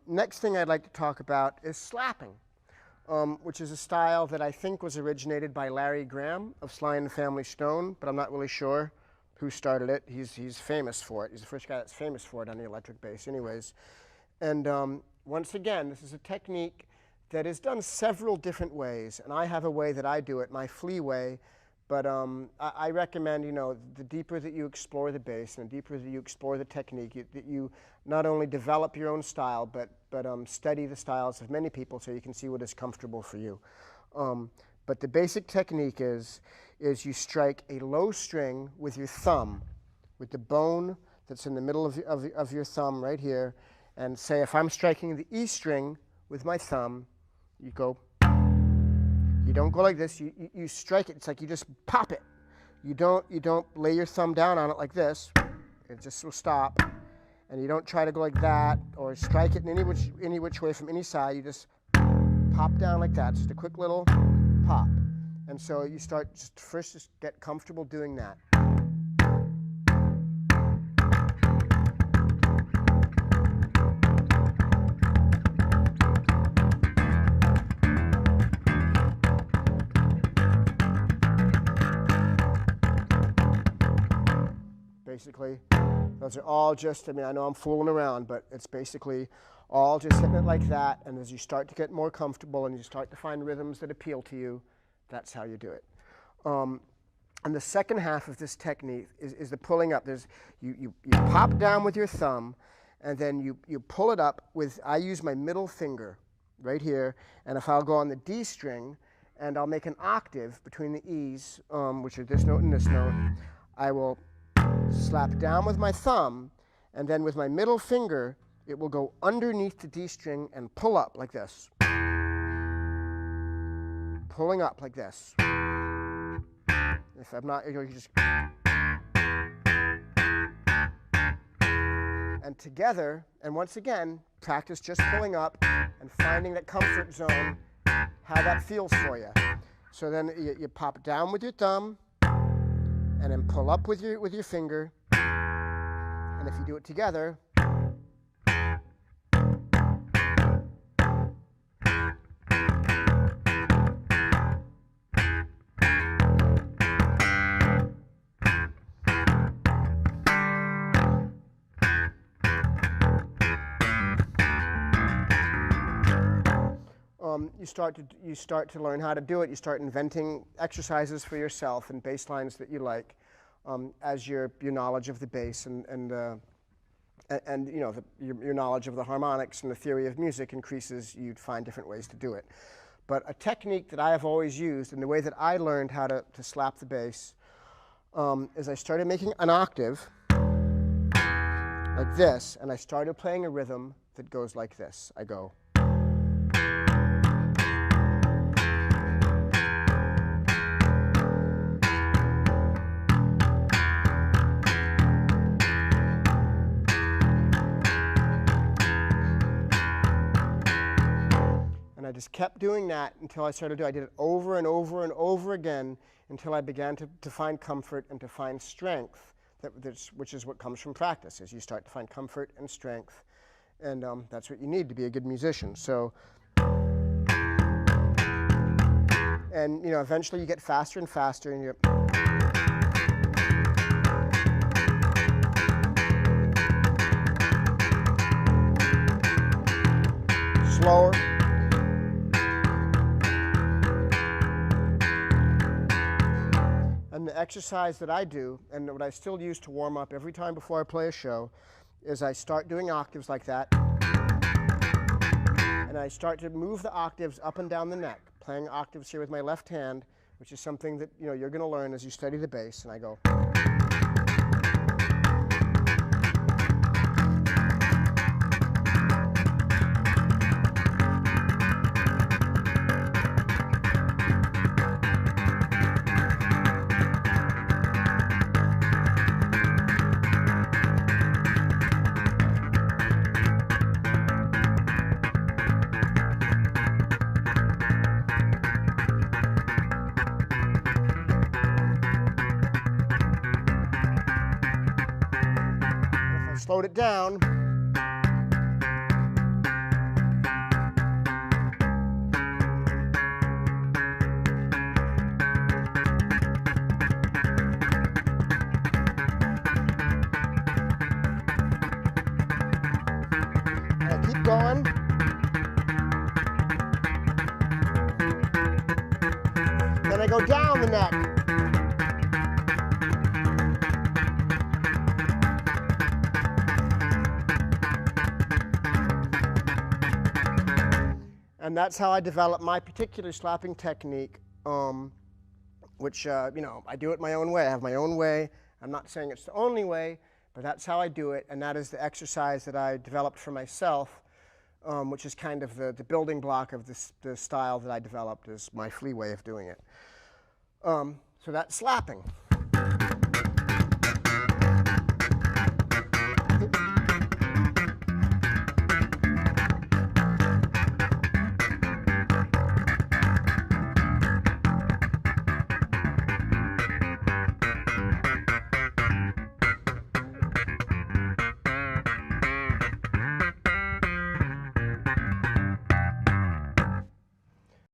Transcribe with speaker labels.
Speaker 1: Next thing I'd like to talk about is slapping, which is a style that I think was originated by Larry Graham of Sly and the Family Stone, but I'm not really sure who started it. He's famous for it. He's the first guy that's famous for it on the electric bass anyways. And once again, this is a technique that is done several different ways, and I have a way that I do it, my Flea way. But I recommend, the deeper that you explore the bass and the deeper that you explore the technique, that you not only develop your own style, but study the styles of many people so you can see what is comfortable for you. But the basic technique is you strike a low string with your thumb, with the bone that's in the middle of your thumb right here, and say if I'm striking the E string with my thumb, you go. You don't go like this. You strike it. It's like you just pop it. You don't lay your thumb down on it like this. It just will stop. And you don't try to go like that or strike it in any which way from any side. You just pop down like that. Just a quick little pop. And so you start first get comfortable doing that. Basically, those are all just, I know I'm fooling around, but it's basically all just hitting it like that. And as you start to get more comfortable and you start to find rhythms that appeal to you, that's how you do it. And the second half of this technique is the pulling up. You pop down with your thumb, and then you pull it up with, I use my middle finger right here. And if I'll go on the D string, and I'll make an octave between the E's, which are this note and this note, I will slap down with my thumb, and then with my middle finger, it will go underneath the D string and pull up like this. Pulling up like this. If I'm not, you just. And together, and once again, practice just pulling up and finding that comfort zone, how that feels for you. So then you pop down with your thumb, and then pull up with your finger, and if you do it together, you start to learn how to do it. You start inventing exercises for yourself and bass lines that you like, as your knowledge of the bass and your knowledge of the harmonics and the theory of music increases. You'd find different ways to do it. But a technique that I have always used, and the way that I learned how to slap the bass, is I started making an octave like this, and I started playing a rhythm that goes like this. I go. And I just kept doing that until I started to. I did it over and over and over again until I began to find comfort and to find strength, which is what comes from practice, is you start to find comfort and strength. And that's what you need to be a good musician. So, and eventually you get faster and faster, and you. Slower. And the exercise that I do, and what I still use to warm up every time before I play a show, is I start doing octaves like that, and I start to move the octaves up and down the neck, playing octaves here with my left hand, which is something that you're going to learn as you study the bass. And I go. Slowed it down. going. Then I go down the neck. And that's how I develop my particular slapping technique, which, you know, I do it my own way. I have my own way. I'm not saying it's the only way, but that's how I do it, and that is the exercise that I developed for myself, which is kind of the building block of the style that I developed, is my Flea way of doing it. So that's slapping.